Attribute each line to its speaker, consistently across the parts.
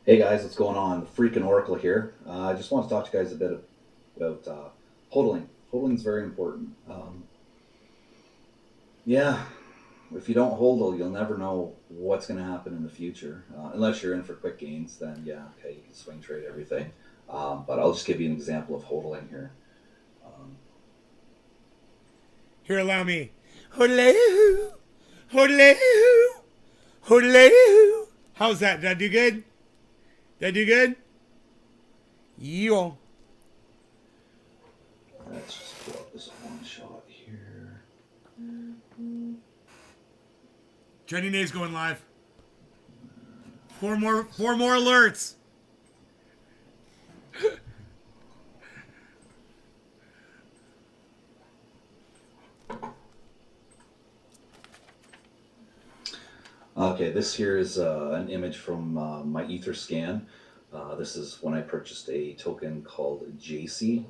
Speaker 1: Hey guys, what's going on? Freaking Oracle here. I just want to talk to you guys a bit about hodling. Hodling is very important. Yeah, if you don't hodl, you'll never know what's going to happen in the future. Unless you're in for quick gains, then yeah, okay, you can swing trade everything. But I'll just give you an example of hodling here. Um,
Speaker 2: Here, allow me. Hoodaloo, hoodaloo, hoodaloo. How's that? Did I do good? Did I do good? Yeah.
Speaker 1: let's just pull up this one shot here.
Speaker 2: Trending days going live. Four more alerts.
Speaker 1: Okay, this here is an image from my Ether scan. This is when I purchased a token called JC.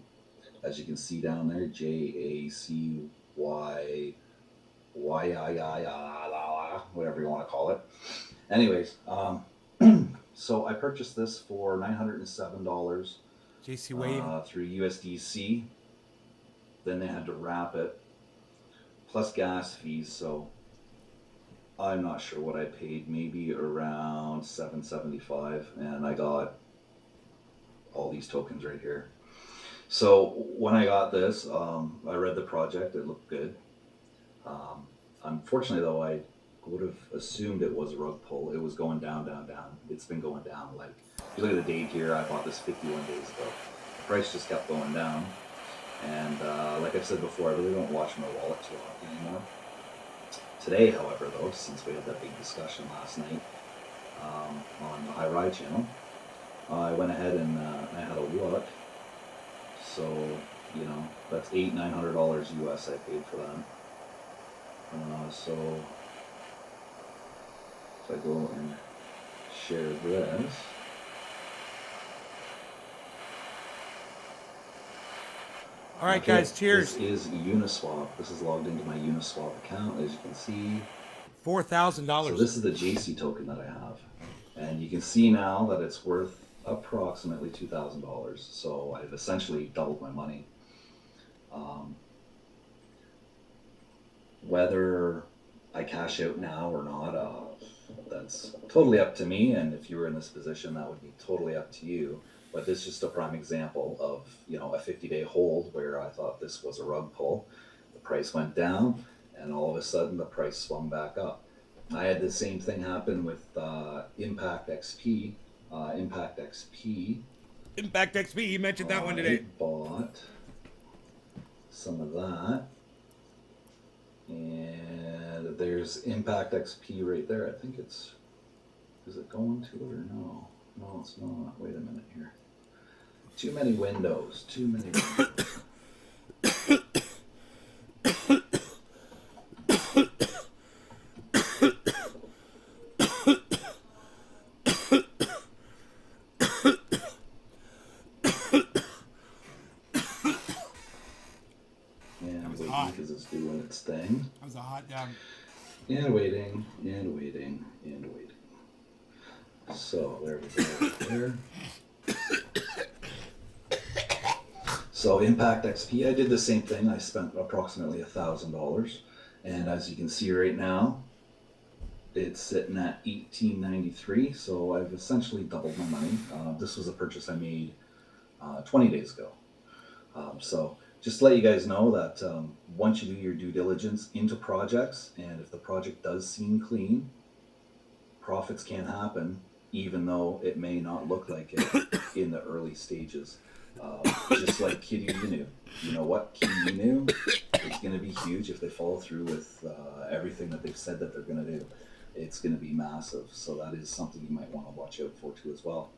Speaker 1: As you can see down there, JACY, whatever you want to call it. Anyways, so I purchased this for $907
Speaker 2: JC Wade.
Speaker 1: through USDC. Then they had to wrap it, plus gas fees. So I'm not sure what I paid, maybe around $775, and I got all these tokens right here. So when I got this, I read the project. It looked good. Unfortunately, though, I would have assumed it was a rug pull. It was going down, down, down. It's been going down. Like, if you look at the date here, I bought this 51 days ago. The price just kept going down. And like I've said before, I really don't watch my wallet too often anymore. Today, however, though, since we had that big discussion last night on the High Ride channel, I went ahead and I had a look. So, you know, that's $900 US I paid for that. So if I go and share this,
Speaker 2: All right,
Speaker 1: okay,
Speaker 2: guys. Cheers.
Speaker 1: this is Uniswap. This is logged into my Uniswap account, as you can see. So
Speaker 2: $4,000.
Speaker 1: this is the JC token that I have. And you can see now that it's worth approximately $2,000. So I've essentially doubled my money. Whether I cash out now or not, that's totally up to me. And if you were in this position, that would be totally up to you. But this is just a prime example of, you know, a 50-day hold where I thought this was a rug pull. The price went down, and all of a sudden the price swung back up. I had the same thing happen with Impact XP. Impact XP.
Speaker 2: Impact XP. You mentioned that one today.
Speaker 1: I bought some of that. And there's Impact XP right there. I think it's, is it going to it or no? No, it's not. Wait a minute here. Too many windows. Too many windows. And waiting because it's doing its thing.
Speaker 2: That was a hot down.
Speaker 1: And waiting, and waiting, and waiting. So there we go. There. So Impact XP, I did the same thing. I spent approximately $1,000, and as you can see right now, it's sitting at $18.93. So I've essentially doubled my money. This was a purchase I made 20 days ago. So just to let you guys know that once you do your due diligence into projects, and if the project does seem clean, profits can happen, even though it may not look like it in the early stages. Just like Kitty Inu. You know what? Kitty Inu, it's going to be huge if they follow through with everything that they've said that they're going to do. It's going to be massive. So that is something you might want to watch out for too as well.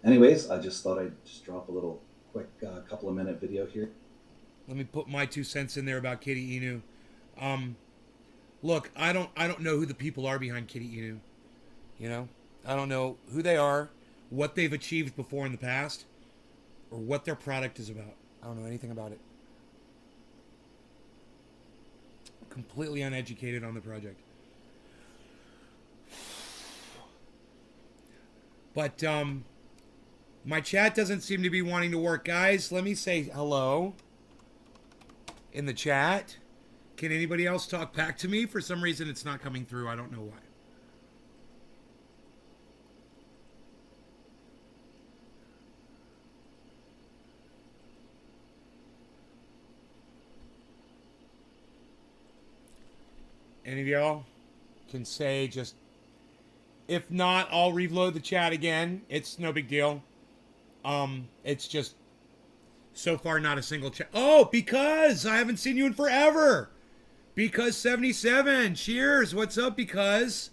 Speaker 1: Anyways, I just thought I'd just drop a little quick couple of minute video here.
Speaker 2: Let me put my 2 cents in there about Kitty Inu. Look, I don't know who the people are behind Kitty Inu. You know, I don't know who they are, what they've achieved before in the past, or what their product is about. I don't know anything about it. Completely uneducated on the project. But my chat doesn't seem to be wanting to work, guys. Let me say hello in the chat. Can anybody else talk back to me? For some reason, it's not coming through. I don't know why. Any of y'all can say just, if not, I'll reload the chat again. It's no big deal. It's just so far not a single chat. Oh, because I haven't seen you in forever. Because 77. Cheers. What's up, because?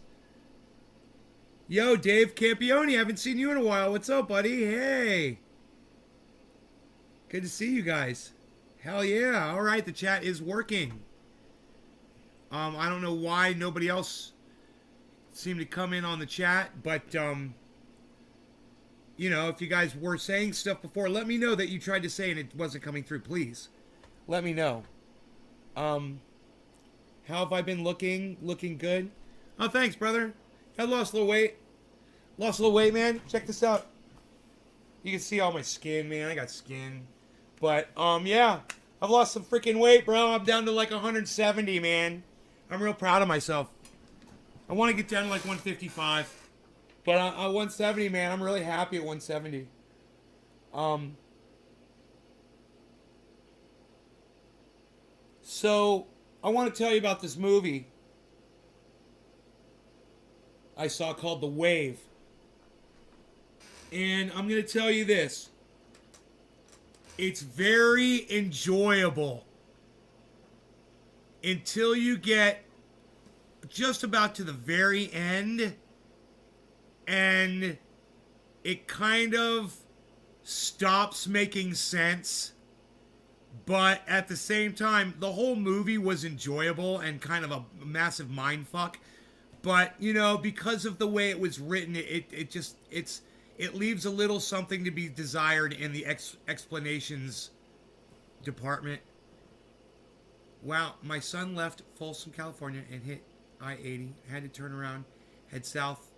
Speaker 2: Yo, Dave Campione, haven't seen you in a while. What's up, buddy? Hey. Good to see you guys. Hell yeah. All right, the chat is working. I don't know why nobody else seemed to come in on the chat, but you know, if you guys were saying stuff before, let me know that you tried to say and it wasn't coming through, please. Let me know. How have I been looking? Looking good? Oh, thanks, brother. I lost a little weight. Lost a little weight, man. Check this out. You can see all my skin, man. I got skin. But, yeah. I've lost some freaking weight, bro. I'm down to like 170, man. I'm real proud of myself. I want to get down to like 155. But 170, man. I'm really happy at 170. So, I want to tell you about this movie I saw called The Wave. And I'm going to tell you this. It's very enjoyable until you get just about to the very end, and it kind of stops making sense. But at the same time, the whole movie was enjoyable and kind of a massive mind fuck. But, you know, because of the way it was written, it leaves a little something to be desired in the explanations department. Wow, my son left Folsom, California and hit I-80. Had to turn around, head south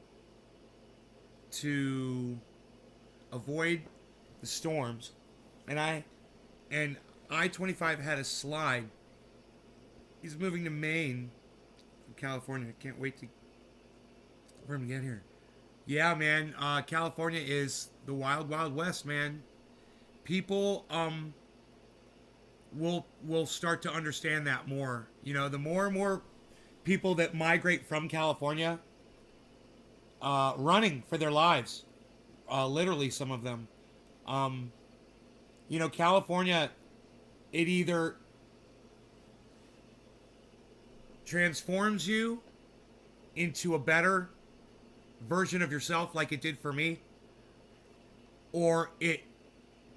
Speaker 2: to avoid the storms. And I-25 had a slide. He's moving to Maine from California. Can't wait for him to get here. Yeah, man. California is the wild, wild west, man. People will start to understand that more. You know, the more and more people that migrate from California, running for their lives, literally some of them. You know, California, it either transforms you into a better version of yourself like it did for me, or it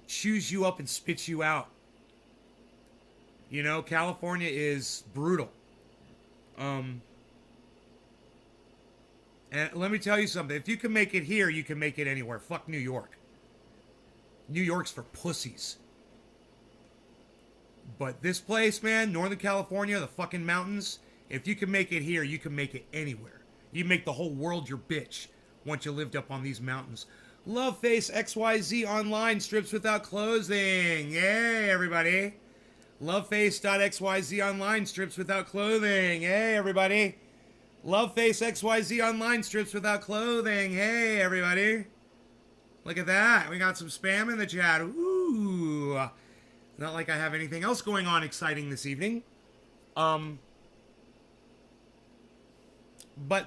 Speaker 2: chews you up and spits you out. You know, California is brutal. And let me tell you something. If you can make it here, you can make it anywhere. Fuck New York. New York's for pussies. But this place, man, Northern California, the fucking mountains, if you can make it here, you can make it anywhere. You make the whole world your bitch once you lived up on these mountains. Loveface XYZ online, strips without clothing. Yay, everybody. Loveface.xyz online, strips without clothing. Hey, everybody. Loveface XYZ online, strips without clothing. Hey, everybody. Look at that. We got some spam in the chat. Ooh. Not like I have anything else going on exciting this evening. But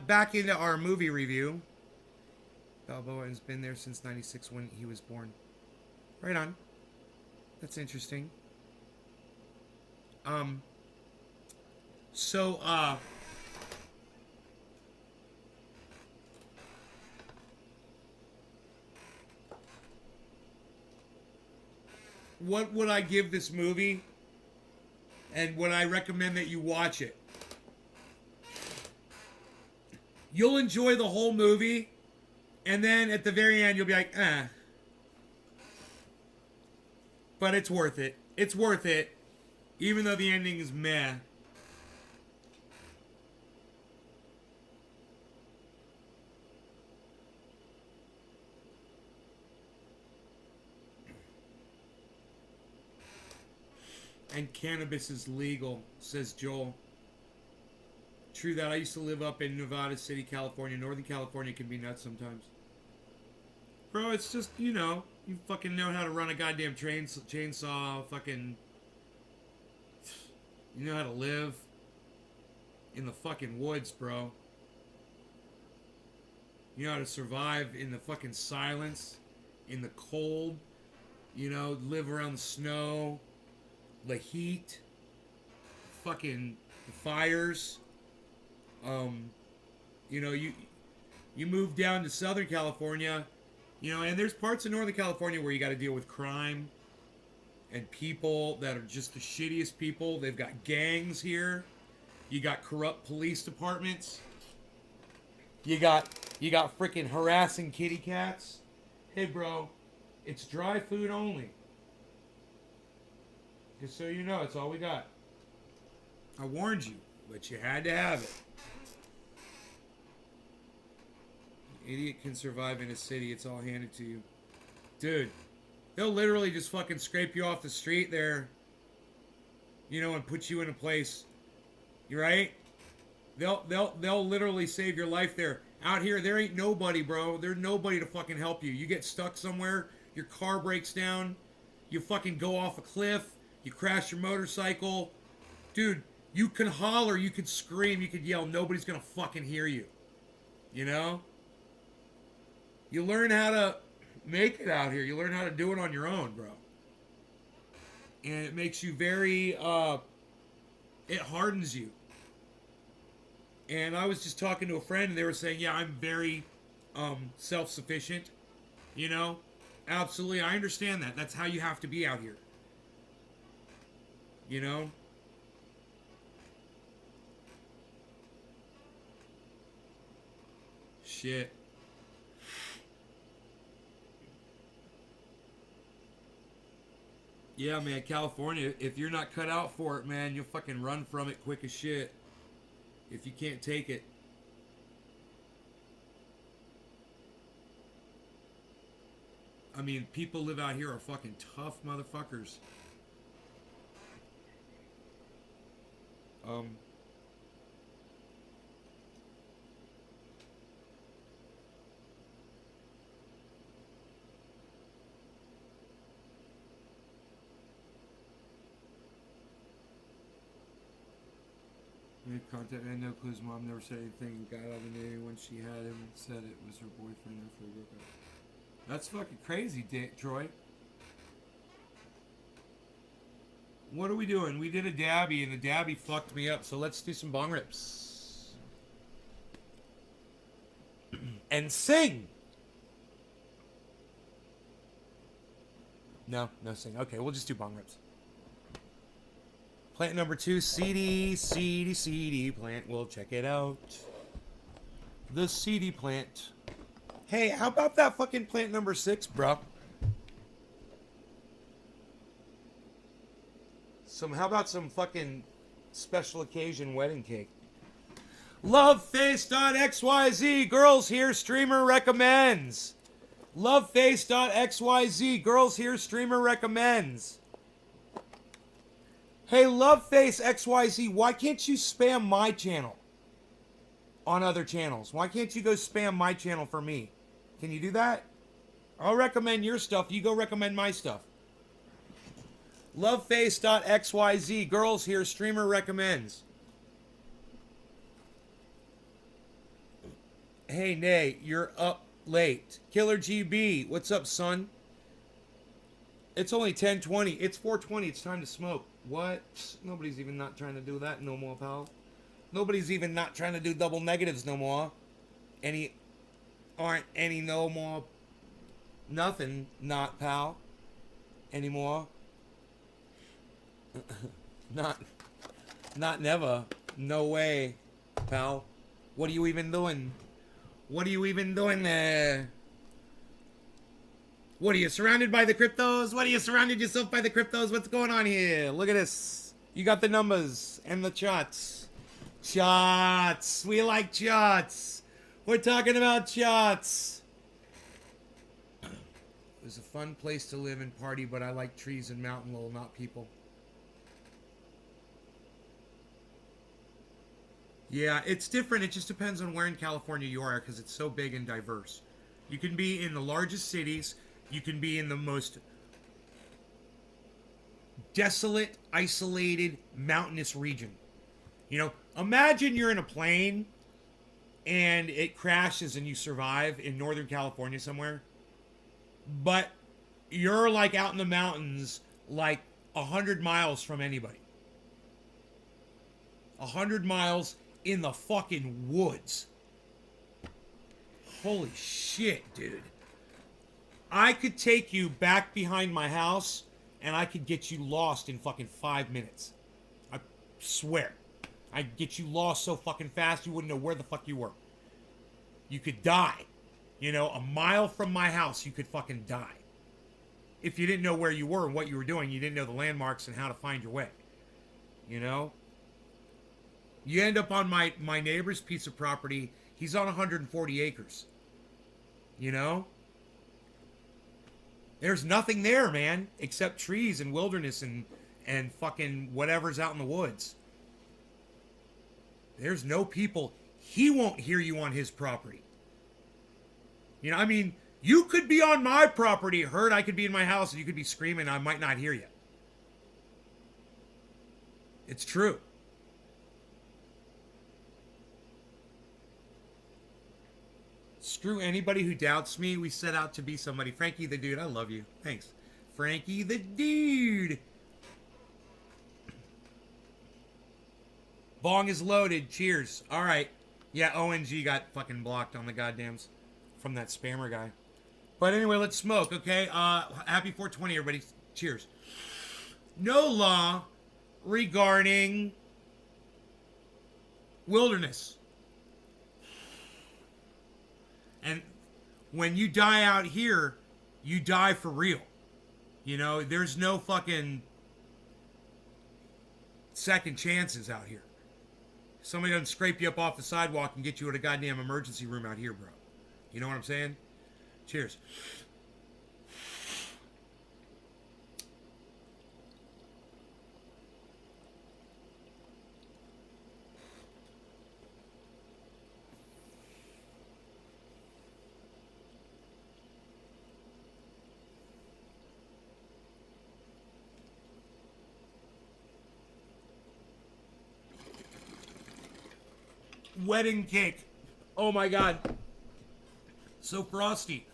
Speaker 2: back into our movie review. Balboa has been there since 96 when he was born. Right on. That's interesting. What would I give this movie? And would I recommend that you watch it? You'll enjoy the whole movie, and then at the very end, you'll be like, eh. But it's worth it. It's worth it, even though the ending is meh. And cannabis is legal, says Joel. True that. I used to live up in Nevada City, California. Northern California can be nuts sometimes. Bro, it's just, you know, you fucking know how to run a goddamn chainsaw, fucking... You know how to live in the fucking woods, bro. You know how to survive in the fucking silence, in the cold. You know, live around the snow, the heat, fucking the fires. You know, you move down to Southern California, you know, and there's parts of Northern California where you got to deal with crime and people that are just the shittiest people. They've got gangs here. You got corrupt police departments. You got freaking harassing kitty cats. Hey, bro, it's dry food only. Just so you know, it's all we got. I warned you, but you had to have it. Idiot can survive in a city. It's all handed to you. Dude, they'll literally just fucking scrape you off the street there, you know, and put you in a place. You right? They'll literally save your life there. Out here, there ain't nobody, bro. There's nobody to fucking help you. You get stuck somewhere, your car breaks down, you fucking go off a cliff, you crash your motorcycle. Dude, you can holler, you can scream, you can yell. Nobody's gonna fucking hear you. You know? You learn how to make it out here. You learn how to do it on your own, bro. And it makes you very, it hardens you. And I was just talking to a friend and they were saying, yeah, I'm very self-sufficient. You know? Absolutely, I understand that. That's how you have to be out here. You know? Shit. Yeah, man, California, if you're not cut out for it, man, you'll fucking run from it quick as shit. If you can't take it. I mean, people live out here are fucking tough motherfuckers. Contact. I had no clue. His mom never said anything. Got out of it when she had him and said it was her boyfriend after they broke up. That's fucking crazy, Troy. What are we doing? We did a dabby and the dabby fucked me up. So let's do some bong rips and sing. No sing. Okay, we'll just do bong rips. Plant number 2, seedy plant. We'll check it out. The seedy plant. Hey, how about that fucking plant number 6, bro? How about some fucking special occasion wedding cake? Loveface.xyz. Girls here, streamer recommends. Loveface.xyz. Girls here, streamer recommends. Hey, Loveface XYZ, why can't you spam my channel on other channels? Why can't you go spam my channel for me? Can you do that? I'll recommend your stuff. You go recommend my stuff. Loveface.xyz. Girls here, streamer recommends. Hey, Nay, you're up late. Killer GB, what's up, son? It's only 10:20. It's 4:20. It's time to smoke. What? Nobody's even not trying to do that no more, pal. Nobody's even not trying to do double negatives no more. Aren't any no more. Nothing, not, pal. Anymore. Not never. No way, pal. What are you even doing? What are you even doing there? What are you, surrounded by the cryptos? What are you, surrounded yourself by the cryptos? What's going on here? Look at this. You got the numbers and the charts. Charts. We like charts. We're talking about charts. It was a fun place to live and party, but I like trees and mountain lol, not people. Yeah, it's different. It just depends on where in California you are because it's so big and diverse. You can be in the largest cities, you can be in the most desolate, isolated, mountainous region. Imagine you're in a plane and it crashes and you survive in Northern California somewhere, but you're like out in the mountains, like 100 miles from anybody. 100 miles in the fucking woods. Holy shit, dude. I could take you back behind my house and I could get you lost in fucking 5 minutes. I swear. I'd get you lost so fucking fast you wouldn't know where the fuck you were. You could die. A mile from my house, you could fucking die. If you didn't know where you were and what you were doing, you didn't know the landmarks and how to find your way. You know? You end up on my neighbor's piece of property. He's on 140 acres. There's nothing there, man, except trees and wilderness and fucking whatever's out in the woods. There's no people. He won't hear you on his property. You could be on my property, heard I could be in my house, and you could be screaming, I might not hear you. It's true. Screw anybody who doubts me. We set out to be somebody. Frankie the dude, I love you. Thanks. Frankie the dude. Bong is loaded. Cheers. All right. Yeah, ONG got fucking blocked on the goddams from that spammer guy. But anyway, let's smoke, okay? Happy 420, everybody. Cheers. No law regarding wilderness. And when you die out here, you die for real. There's no fucking second chances out here. Somebody doesn't scrape you up off the sidewalk and get you at a goddamn emergency room out here, bro. You know what I'm saying? Cheers. Wedding cake. Oh my god. So frosty.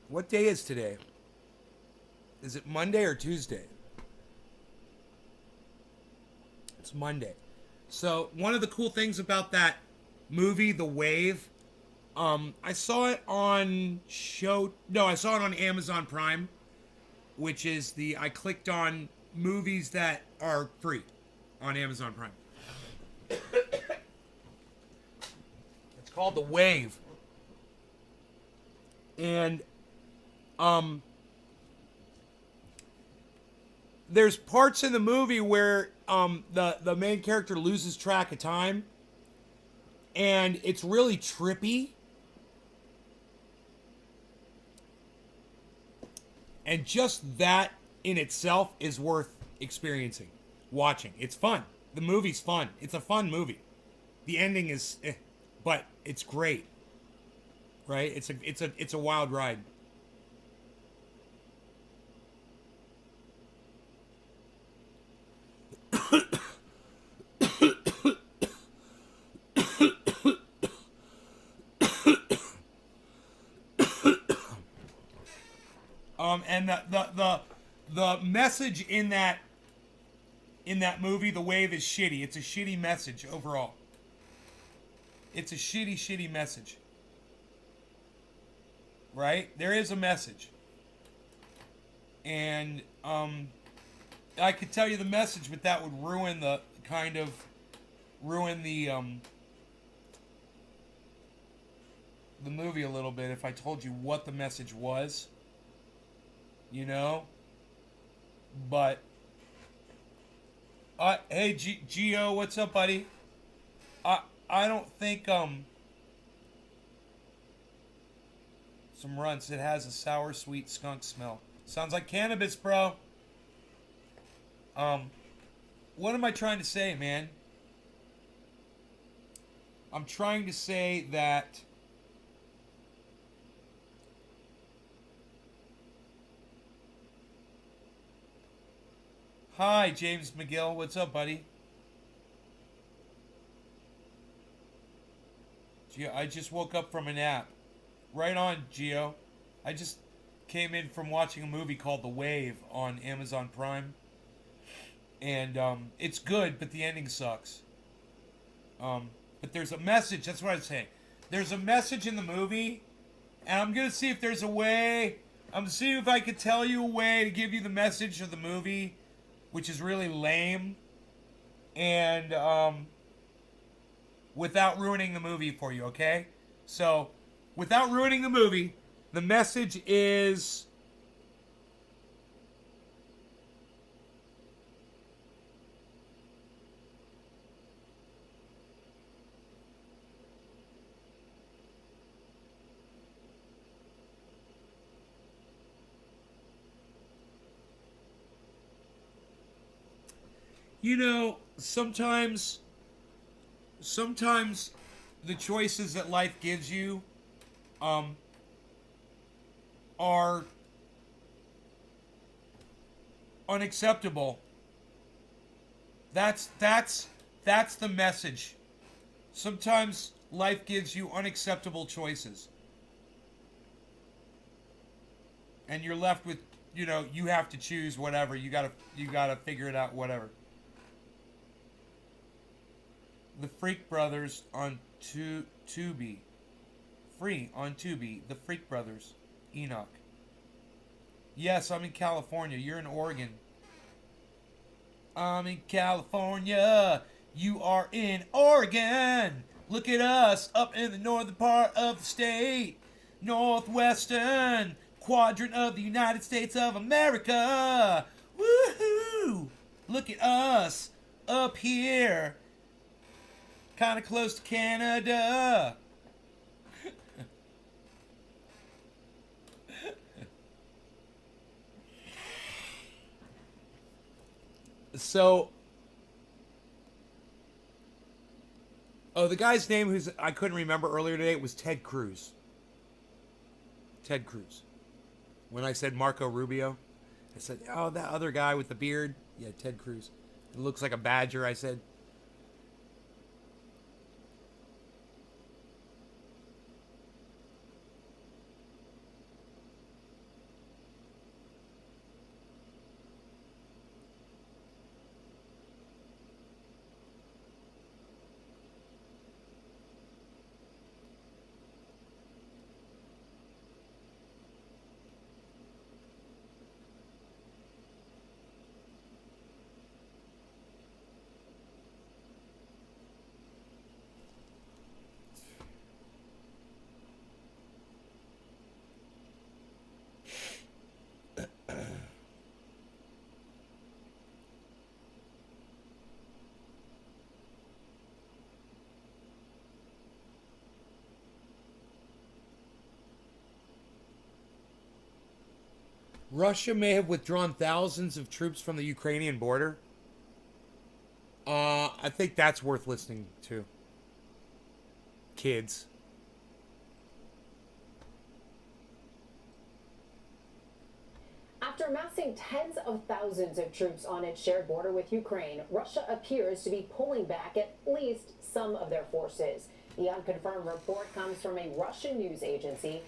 Speaker 2: What day is today? Is it Monday or Tuesday? It's Monday. So one of the cool things about that movie, The Wave, I saw it on I saw it on Amazon Prime, which is I clicked on movies that are free on Amazon Prime. It's called The Wave. And there's parts in the movie where the main character loses track of time, and it's really trippy. And just that in itself is worth experiencing, watching. It's fun. The movie's fun. It's a fun movie. The ending is, but it's great. Right? It's a wild ride. And the message in that movie, The Wave, is shitty. It's a shitty message overall. It's a shitty message. Right? There is a message. And I could tell you the message, but that would ruin the movie a little bit if I told you what the message was. But Hey, Gio, what's up, buddy? I don't think some runts. It has a sour, sweet skunk smell. Sounds like cannabis, bro. Um, what am I trying to say, man? I'm trying to say that hi, James McGill. What's up, buddy? Gio, I just woke up from a nap. Right on, Gio. I just came in from watching a movie called The Wave on Amazon Prime. And it's good, but the ending sucks. But there's a message. That's what I'm saying. There's a message in the movie, and I'm gonna see if there's a way. I'm gonna see if I could tell you a way to give you the message of the movie, which is really lame, and without ruining the movie for you. Okay? So, without ruining the movie, the message is. You know, sometimes the choices that life gives you um are unacceptable. That's the message. Sometimes life gives you unacceptable choices. And you're left with, you have to choose whatever. You got to figure it out whatever. The Freak Brothers on Tubi. Free on Tubi. The Freak Brothers. Enoch. Yes, I'm in California. You're in Oregon. I'm in California. You are in Oregon. Look at us up in the northern part of the state. Northwestern quadrant of the United States of America. Woohoo! Look at us up here. Kind of close to Canada. So, the guy's name who's I couldn't remember earlier today was Ted Cruz. Ted Cruz. When I said Marco Rubio, I said, oh, that other guy with the beard. Yeah, Ted Cruz. It looks like a badger, I said. Russia may have withdrawn thousands of troops from the Ukrainian border. I think that's worth listening to. Kids.
Speaker 3: After amassing tens of thousands of troops on its shared border with Ukraine, Russia appears to be pulling back at least some of their forces. The unconfirmed report comes from a Russian news agency.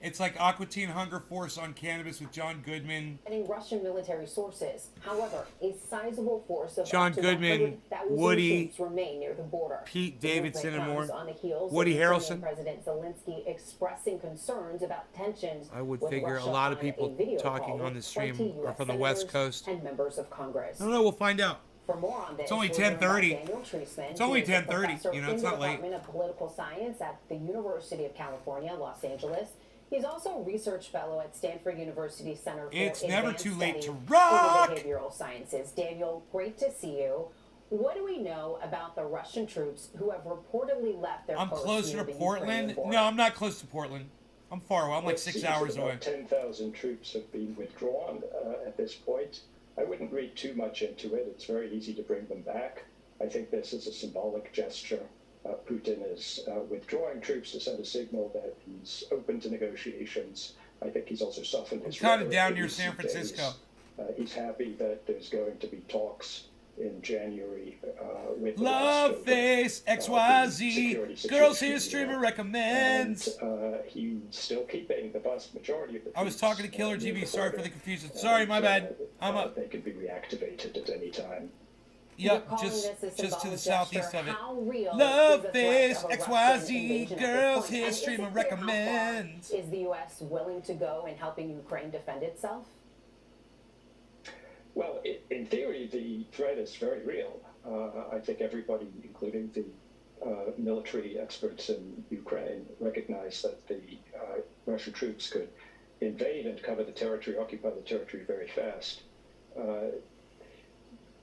Speaker 2: It's like Aqua Teen Hunger Force on cannabis with John Goodman.
Speaker 3: Russian military sources. However, a sizable force of
Speaker 2: John Goodman, Woody,
Speaker 3: troops remain near the border.
Speaker 2: Pete Davidson, and more.
Speaker 3: On the heels
Speaker 2: Woody
Speaker 3: of
Speaker 2: Harrelson.
Speaker 3: President Zelensky expressing concerns about tensions.
Speaker 2: I would
Speaker 3: with
Speaker 2: figure
Speaker 3: Russia
Speaker 2: a lot of
Speaker 3: on
Speaker 2: people
Speaker 3: a video
Speaker 2: talking
Speaker 3: call
Speaker 2: on the
Speaker 3: with
Speaker 2: stream
Speaker 3: 20
Speaker 2: are
Speaker 3: US
Speaker 2: from the West
Speaker 3: senators
Speaker 2: Coast.
Speaker 3: and members of Congress.
Speaker 2: I don't know. We'll find out.
Speaker 3: For more on this,
Speaker 2: It's only
Speaker 3: we're joined by
Speaker 2: 10:30.
Speaker 3: Daniel Treisman.
Speaker 2: It's only
Speaker 3: He is a
Speaker 2: 10:30.
Speaker 3: professor
Speaker 2: You know, it's
Speaker 3: in the
Speaker 2: not late.
Speaker 3: Department of Political Science at the University of California, Los Angeles. He's also a research fellow at Stanford University Center for
Speaker 2: It's never
Speaker 3: Advanced
Speaker 2: too late
Speaker 3: Study
Speaker 2: to
Speaker 3: in
Speaker 2: rock.
Speaker 3: Behavioral Sciences. Daniel, great to see you. What do we know about the Russian troops who have reportedly left their
Speaker 2: I'm
Speaker 3: posts
Speaker 2: closer
Speaker 3: near
Speaker 2: to
Speaker 3: the Ukrainian
Speaker 2: Portland.
Speaker 3: border?
Speaker 2: No, I'm not close to Portland. I'm far away. I'm like
Speaker 4: It
Speaker 2: 6
Speaker 4: seems
Speaker 2: hours
Speaker 4: that
Speaker 2: away.
Speaker 4: about 10,000 troops have been withdrawn at this point. I wouldn't read too much into it. It's very easy to bring them back. I think this is a symbolic gesture. Putin is withdrawing troops to send a signal that he's open to negotiations. I think he's also softened his
Speaker 2: kind of
Speaker 4: rhetoric
Speaker 2: down
Speaker 4: in
Speaker 2: near
Speaker 4: recent
Speaker 2: San Francisco.
Speaker 4: days. He's happy that there's going to be talks in January with the
Speaker 2: Love
Speaker 4: West over,
Speaker 2: face
Speaker 4: the
Speaker 2: XYZ.
Speaker 4: security
Speaker 2: Girls
Speaker 4: situation
Speaker 2: here
Speaker 4: in
Speaker 2: streamer
Speaker 4: Europe.
Speaker 2: recommends.
Speaker 4: And he's still keeping the vast majority of the
Speaker 2: I was
Speaker 4: troops,
Speaker 2: talking to Killer
Speaker 4: near
Speaker 2: GB.
Speaker 4: the
Speaker 2: Sorry for
Speaker 4: border.
Speaker 2: the confusion. Sorry, my bad. I'm up.
Speaker 4: They can be reactivated at any time.
Speaker 3: You're
Speaker 2: Yep,
Speaker 3: calling
Speaker 2: just
Speaker 3: this a
Speaker 2: to the
Speaker 3: symbolic
Speaker 2: southeast
Speaker 3: gesture.
Speaker 2: of it.
Speaker 3: How real
Speaker 2: Love
Speaker 3: is the threat
Speaker 2: face
Speaker 3: of a Russian
Speaker 2: XYZ.
Speaker 3: invasion at this
Speaker 2: Girls
Speaker 3: point?
Speaker 2: here
Speaker 3: And is it
Speaker 2: streamer
Speaker 3: clear how far
Speaker 2: recommends.
Speaker 3: Is the U.S. willing to go in helping Ukraine defend itself?
Speaker 4: Well, in theory, the threat is very real. I think everybody, including the military experts in Ukraine, recognize that the Russian troops could invade and cover the territory, occupy the territory very fast.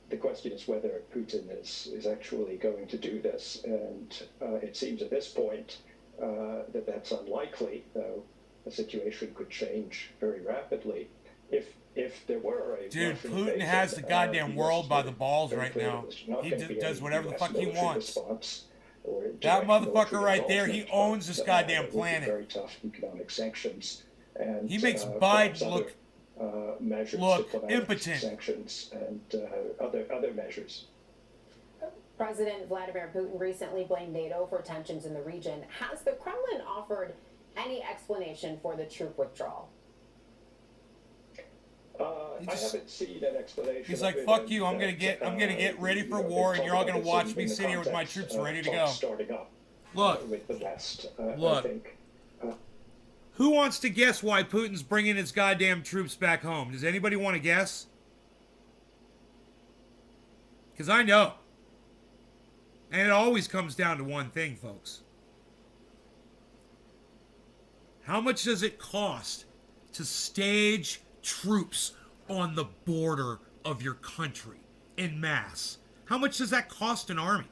Speaker 4: The question is whether Putin is actually going to do this, and it seems at this point that that's unlikely, though the situation could change very rapidly. If there were a
Speaker 2: Dude,
Speaker 4: Russian
Speaker 2: Putin
Speaker 4: invasion,
Speaker 2: has the goddamn
Speaker 4: US
Speaker 2: world by
Speaker 4: made
Speaker 2: the
Speaker 4: it
Speaker 2: balls
Speaker 4: very
Speaker 2: right
Speaker 4: clear
Speaker 2: now.
Speaker 4: there's not
Speaker 2: He
Speaker 4: going to be
Speaker 2: does
Speaker 4: any
Speaker 2: whatever the
Speaker 4: US
Speaker 2: fuck he
Speaker 4: military
Speaker 2: wants.
Speaker 4: response or
Speaker 2: That
Speaker 4: direct
Speaker 2: motherfucker
Speaker 4: military
Speaker 2: right there, he
Speaker 4: involvement,
Speaker 2: owns this
Speaker 4: but,
Speaker 2: goddamn
Speaker 4: it would be
Speaker 2: planet.
Speaker 4: Very tough economic sanctions, and
Speaker 2: He makes
Speaker 4: perhaps
Speaker 2: Biden
Speaker 4: other, measures,
Speaker 2: look
Speaker 4: diplomatic
Speaker 2: impotent.
Speaker 4: sanctions, and other measures.
Speaker 3: President Vladimir Putin recently blamed NATO for tensions in the region. Has the Kremlin offered any explanation for the troop withdrawal?
Speaker 4: I haven't seen an explanation.
Speaker 2: He's
Speaker 4: of
Speaker 2: like,
Speaker 4: it,
Speaker 2: "Fuck
Speaker 4: and
Speaker 2: you! I'm gonna get ready for war, and you're all gonna watch me sit here with my troops ready to go."
Speaker 4: Starting up,
Speaker 2: Look,
Speaker 4: with the West,
Speaker 2: look.
Speaker 4: I think.
Speaker 2: Who wants to guess why Putin's bringing his goddamn troops back home? Does anybody want to guess? Because I know. And it always comes down to one thing, folks. How much does it cost to stage troops on the border of your country en masse? How much does that cost an army?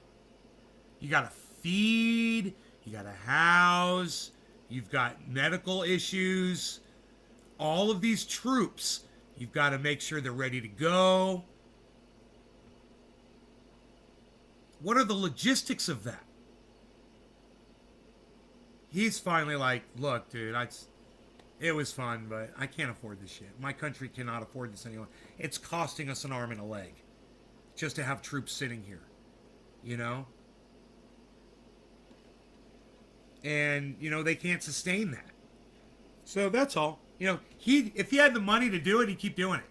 Speaker 2: You got to feed, you got to house, you've got medical issues. All of these troops, you've got to make sure they're ready to go. What are the logistics of that? He's finally like, look, dude, it was fun, but I can't afford this shit. My country cannot afford this anymore. It's costing us an arm and a leg just to have troops sitting here, you know? And, you know, they can't sustain that. So that's all. You know, if he had the money to do it, he'd keep doing it.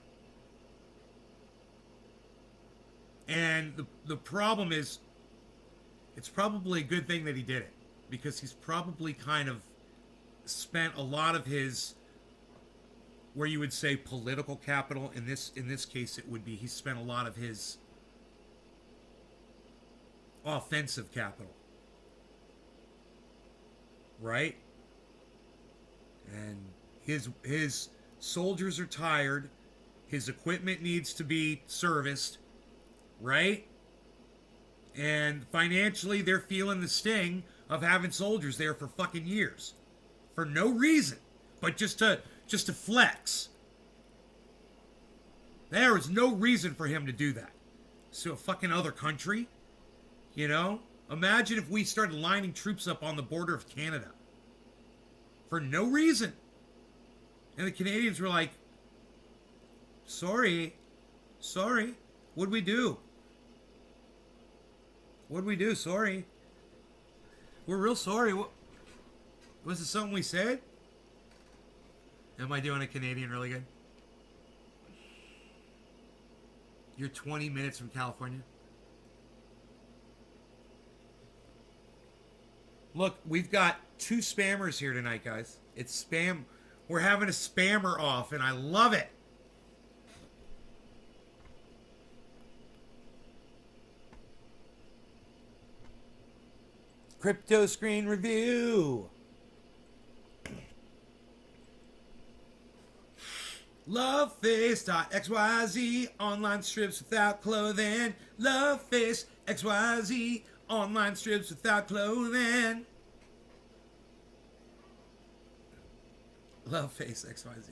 Speaker 2: And the problem is, it's probably a good thing that he did it, because he's probably kind of spent a lot of his, where you would say political capital, in this case it would be, he spent a lot of his offensive capital, right? And his soldiers are tired, his equipment needs to be serviced, right? And financially, they're feeling the sting of having soldiers there for fucking years, for no reason, but just to flex. There is no reason for him to do that. So a fucking other country, you know? Imagine if we started lining troops up on the border of Canada for no reason, and the Canadians were like, "Sorry, what'd we do? What'd we do? Sorry. We're real sorry. What, was it something we said?" Am I doing a Canadian really good? You're 20 minutes from California. Look, we've got 2 spammers here tonight, guys. It's spam. We're having a spammer off, and I love it. Crypto screen review. Loveface.xyz, online strips without clothing. Loveface XYZ, online strips without clothing. Loveface XYZ.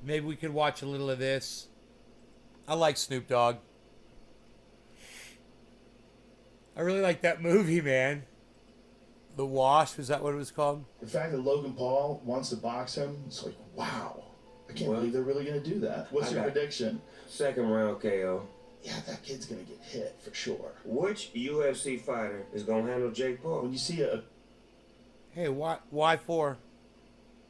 Speaker 2: Maybe we could watch a little of this. I like Snoop Dogg. I really like that movie, man. The Wash, was that what it was called?
Speaker 5: The fact that Logan Paul wants to box him, it's like, wow. I can't believe they're really going to do that. What's your prediction?
Speaker 6: Second round KO.
Speaker 5: Yeah, that kid's going to get hit for sure.
Speaker 6: Which UFC fighter is going to handle Jake Paul?
Speaker 5: When you see a
Speaker 2: Hey, why for?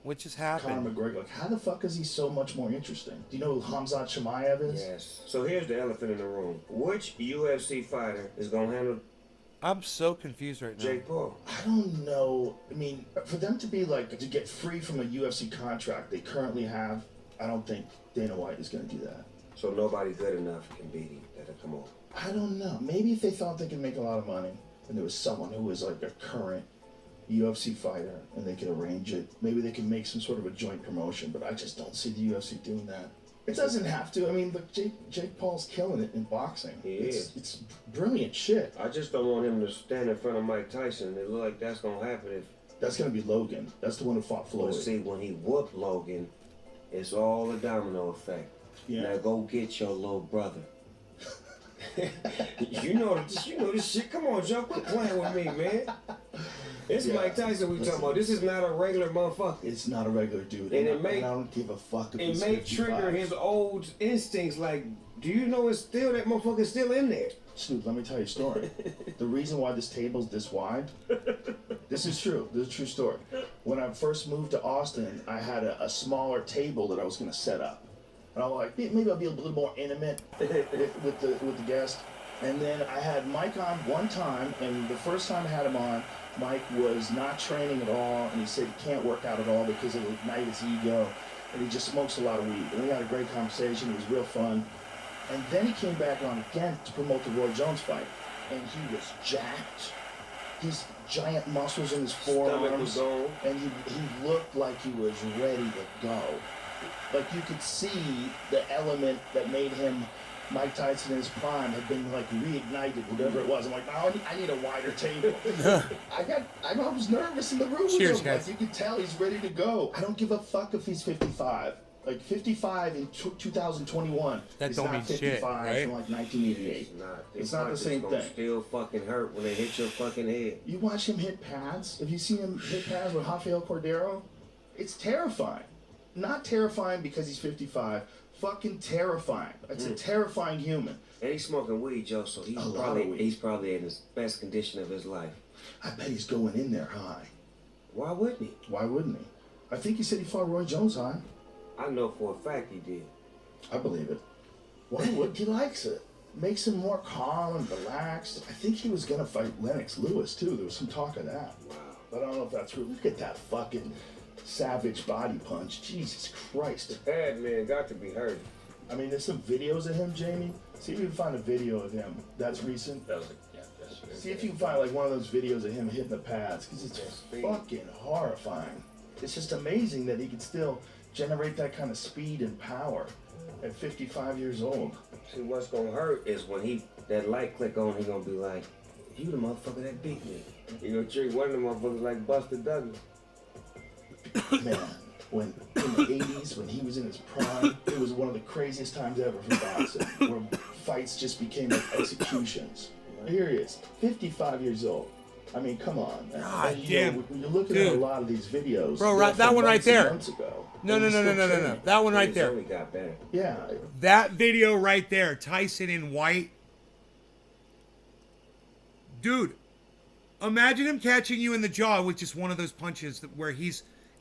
Speaker 2: What just
Speaker 5: Conor
Speaker 2: happened?
Speaker 5: McGregor, like, how the fuck is he so much more interesting? Do you know who Khamzat Chimaev is?
Speaker 6: Yes. So here's the elephant in the room. Which UFC fighter is going to handle
Speaker 2: I'm so confused right now.
Speaker 6: Jake Paul?
Speaker 5: I don't know. I mean, for them to be like, to get free from a UFC contract they currently have, I don't think Dana White is going to do that.
Speaker 6: So nobody good enough can beat him. That'll come on.
Speaker 5: I don't know. Maybe if they thought they could make a lot of money and there was someone who was like a current UFC fighter and they could arrange it, maybe they could make some sort of a joint promotion, but I just don't see the UFC doing that. It doesn't have to. I mean, look, Jake Paul's killing it in boxing.
Speaker 6: He is.
Speaker 5: It's brilliant shit.
Speaker 6: I just don't want him to stand in front of Mike Tyson. It look like that's going to happen if...
Speaker 5: That's going to be Logan. That's the one who fought Floyd.
Speaker 6: Well, see, when he whooped Logan, it's all a domino effect.
Speaker 5: Yeah.
Speaker 6: Now go get your little brother. you know this shit. Come on, Joe, quit playing with me, man. It's
Speaker 5: Yeah.
Speaker 6: Mike Tyson we talking about. This is not a regular motherfucker.
Speaker 5: It's not a regular dude.
Speaker 6: And
Speaker 5: I don't give a fuck if
Speaker 6: It
Speaker 5: he's
Speaker 6: may
Speaker 5: 55.
Speaker 6: trigger his old instincts. Like, do you know it's still that motherfucker's still in there?
Speaker 5: Snoop, let me tell you a story. The reason why this table's this wide, this is true. This is a true story. When I first moved to Austin, I had a smaller table that I was going to set up. And I was like, maybe I'll be a little more intimate with the guest. And then I had Mike on one time, and the first time I had him on, Mike was not training at all, and he said he can't work out at all because it would ignite his ego, and he just smokes a lot of weed. And we had a great conversation. It was real fun. And then he came back on again to promote the Roy Jones fight, and he was jacked. His giant muscles in his
Speaker 6: Stomach was
Speaker 5: forearms,
Speaker 6: gone.
Speaker 5: and he looked like he was ready to go. Like you could see the element that made him Mike Tyson in his prime had been like reignited, whatever it was. I'm like, oh, I need a wider table. I was nervous in the room with
Speaker 2: Cheers,
Speaker 5: him.
Speaker 2: guys.
Speaker 5: Like you could tell he's ready to go. I don't give a fuck if he's 55. Like 55 in 2021
Speaker 2: That
Speaker 5: is
Speaker 2: don't
Speaker 5: not
Speaker 2: mean
Speaker 5: 55
Speaker 2: shit, right?
Speaker 5: from like 1988. It's not the same
Speaker 6: gonna
Speaker 5: thing.
Speaker 6: Still fucking hurt when they hit your fucking head.
Speaker 5: You watch him hit pads. Have you seen him hit pads with Rafael Cordero? It's terrifying. Not terrifying because he's 55. Fucking terrifying. It's a terrifying human.
Speaker 6: And he's smoking weed, Joe, so
Speaker 5: A lot of weed.
Speaker 6: he's probably in his best condition of his life.
Speaker 5: I bet he's going in there high.
Speaker 6: Why wouldn't he?
Speaker 5: Why wouldn't he? I think he said he fought Roy Jones high.
Speaker 6: I know for a fact he did.
Speaker 5: I believe it. Why would he likes it? Makes him more calm and relaxed. I think he was gonna fight Lennox Lewis too. There was some talk of that.
Speaker 6: Wow.
Speaker 5: But I don't know if that's true. Look at that fucking savage body punch. Jesus Christ.
Speaker 6: Bad man got to be hurt.
Speaker 5: I mean, there's some videos of him, Jamie. See if you can find a video of him that's recent. See if you can find like one of those videos of him hitting the pads, because it's fucking horrifying. It's just amazing that he can still generate that kind of speed and power at 55 years old.
Speaker 6: See, what's gonna hurt is when that light click on, he gonna be like, you the motherfucker that beat me. You gonna treat one of the motherfuckers like Buster Douglas.
Speaker 5: Man, when in the 80s, when he was in his prime, it was one of the craziest times ever for boxing, where fights just became like executions. Here he is, 55 years old. I mean, come on, man.
Speaker 2: God
Speaker 5: And,
Speaker 2: damn.
Speaker 5: When you're looking at a
Speaker 2: Dude.
Speaker 5: lot of these videos,
Speaker 2: Bro,
Speaker 5: they're
Speaker 2: right- that
Speaker 5: from
Speaker 2: one right
Speaker 5: months and
Speaker 2: there.
Speaker 5: months ago,
Speaker 2: No.
Speaker 5: and he's still training.
Speaker 2: That one right
Speaker 6: He's
Speaker 2: there.
Speaker 6: only got better.
Speaker 5: Yeah,
Speaker 2: That video right there, Tyson in white. Dude, Imagine him catching you in the jaw with just one of those punches where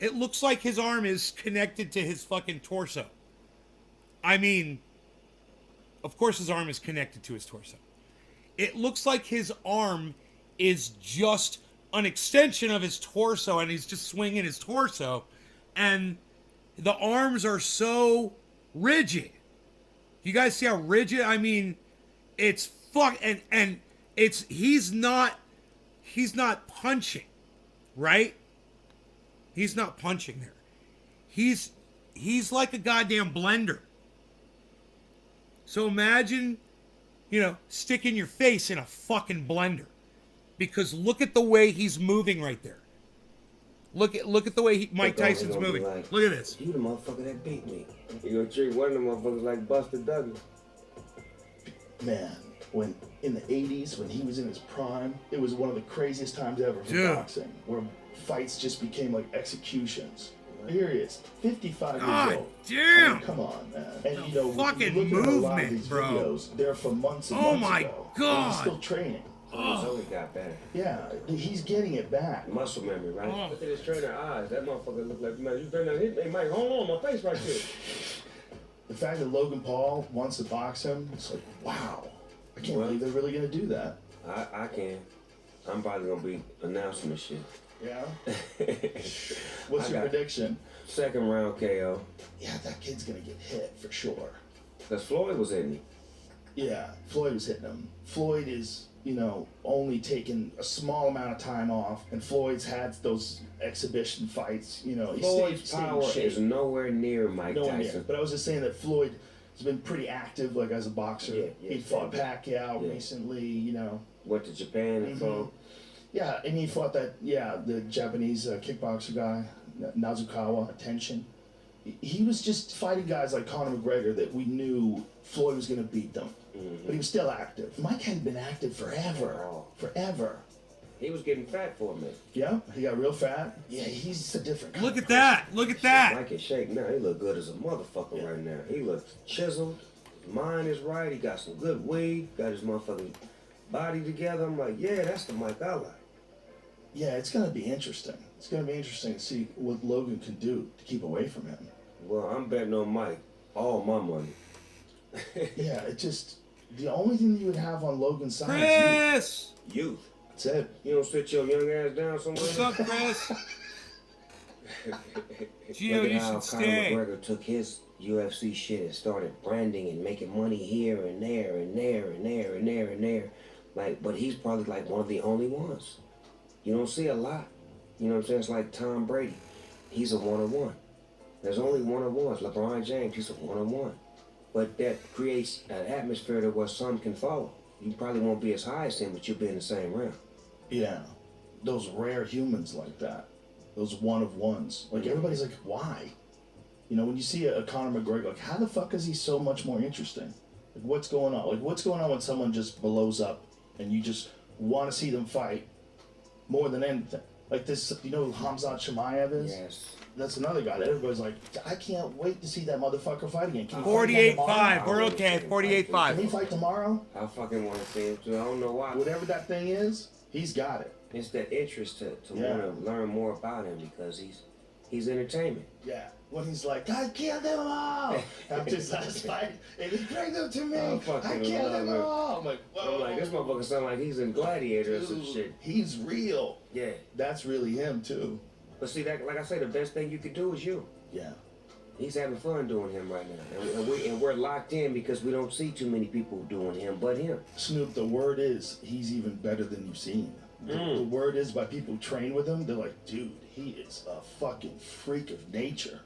Speaker 2: it looks like his arm is connected to his fucking torso. I mean, of course his arm is connected to his torso. It looks like his arm is just an extension of his torso and he's just swinging his torso. And the arms are so rigid. You guys see how rigid? I mean, it's and it's he's not punching, right? He's not punching there. He's like a goddamn blender. So imagine, sticking your face in a fucking blender. Because look at the way he's moving right there. Look at the way Mike Tyson's moving.
Speaker 6: Like,
Speaker 2: look at this.
Speaker 6: You the motherfucker that beat me. You gonna treat one of the motherfuckers like Buster Douglas.
Speaker 5: Man, when in the 80s, when he was in his prime, it was one of the craziest times ever for
Speaker 2: Dude.
Speaker 5: boxing, where fights just became like executions. Here he is, 55 years
Speaker 2: God
Speaker 5: old.
Speaker 2: damn.
Speaker 5: I mean, come on, man. And
Speaker 2: The fucking
Speaker 5: you look at a lot of
Speaker 2: movement,
Speaker 5: these
Speaker 2: bro.
Speaker 5: videos, they're from months and
Speaker 2: Oh
Speaker 5: months
Speaker 2: my
Speaker 5: ago.
Speaker 2: God.
Speaker 5: And he's still training.
Speaker 6: It's only got better.
Speaker 5: Yeah, he's getting it back.
Speaker 6: Muscle memory, right?
Speaker 2: Oh.
Speaker 6: Look at his trainer eyes. That motherfucker look like, man, you turn that hit. Hey, Mike, hold on, my face right there.
Speaker 5: The fact that Logan Paul wants to box him, it's like, wow. I can't believe they're really going to do that.
Speaker 6: I can. I'm probably gonna be announcing this shit.
Speaker 5: Yeah? What's your prediction?
Speaker 6: Second round KO.
Speaker 5: Yeah, that kid's going to get hit for sure.
Speaker 6: Cause Floyd was in me.
Speaker 5: Yeah, Floyd was hitting him. Floyd is, only taking a small amount of time off, and Floyd's had those exhibition fights. He
Speaker 6: Floyd's
Speaker 5: stayed in
Speaker 6: power
Speaker 5: shape.
Speaker 6: is nowhere near Mike
Speaker 5: Nowhere
Speaker 6: Tyson.
Speaker 5: near. But I was just saying that Floyd has been pretty active, like as a boxer.
Speaker 6: Yeah,
Speaker 5: he fought
Speaker 6: yeah.
Speaker 5: Pacquiao
Speaker 6: Yeah.
Speaker 5: recently.
Speaker 6: Went to Japan and fought.
Speaker 5: Yeah, and he fought the Japanese kickboxer guy, Nazukawa Tenshin. He was just fighting guys like Conor McGregor that we knew Floyd was going to beat them. But he was still active. Mike hadn't been active forever.
Speaker 6: Oh.
Speaker 5: Forever.
Speaker 6: He was getting fat for a minute.
Speaker 5: Yeah, he got real fat. Yeah, he's a different kind
Speaker 2: Look
Speaker 5: of
Speaker 2: at that. Look at that.
Speaker 6: Mike is shake now. He look good as a motherfucker right now. He looks chiseled. His mind is right. He got some good weed. Got his motherfucking body together. I'm like, yeah, that's the Mike I like.
Speaker 5: Yeah, it's going to be interesting. It's going to be interesting to see what Logan can do to keep away from him.
Speaker 6: Well, I'm betting on Mike. All my money.
Speaker 5: Yeah, it just... The only thing that you would have on Logan's side is
Speaker 2: Chris.
Speaker 6: Youth.
Speaker 5: That's it.
Speaker 6: You don't sit your young ass down somewhere.
Speaker 2: What's up, Chris? Gio,
Speaker 6: Look at
Speaker 2: you
Speaker 6: how
Speaker 2: should
Speaker 6: Conor
Speaker 2: stay.
Speaker 6: McGregor took his UFC shit and started branding and making money here and there and there and there and there and there. Like, but he's probably like one of the only ones. You don't see a lot. You know what I'm saying? It's like Tom Brady. He's a one-on-one. There's only one-on-ones. LeBron James, he's a one-on-one. But that creates an atmosphere to where some can follow. You probably won't be as high as him, but you'll be in the same round.
Speaker 5: Yeah. Those rare humans like that. Those one-of-ones. Like, everybody's like, why? When you see a Conor McGregor, like, how the fuck is he so much more interesting? Like, what's going on? Like, what's going on when someone just blows up and you just want to see them fight more than anything? Like this, who Khamzat Chimaev is?
Speaker 6: Yes.
Speaker 5: That's another guy that everybody's like, I can't wait to see that motherfucker fight again. Can he fight again
Speaker 2: 48-5.
Speaker 5: tomorrow?
Speaker 2: We're okay.
Speaker 5: Can he
Speaker 2: 48-5.
Speaker 5: fight tomorrow?
Speaker 6: I fucking want to see him too. I don't know why.
Speaker 5: Whatever that thing is, he's got it.
Speaker 6: It's that interest to
Speaker 5: Yeah.
Speaker 6: want to learn more about him because he's entertainment.
Speaker 5: Yeah. When he's like, I killed them all after his last fight, and he bring them to me.
Speaker 6: I
Speaker 5: I
Speaker 6: fucking
Speaker 5: killed
Speaker 6: love
Speaker 5: them
Speaker 6: it.
Speaker 5: all. I'm like, whoa.
Speaker 6: I'm like, this motherfucker sound like he's in Gladiator or some
Speaker 5: Dude,
Speaker 6: shit.
Speaker 5: he's real.
Speaker 6: Yeah.
Speaker 5: That's really him too.
Speaker 6: But see, that, like I say, the best thing you could do is you.
Speaker 5: Yeah.
Speaker 6: He's having fun doing him right now. And we're locked in because we don't see too many people doing him but him.
Speaker 5: Snoop, the word is he's even better than you've seen. The word is by people who train with him, they're like, dude, he is a fucking freak of nature.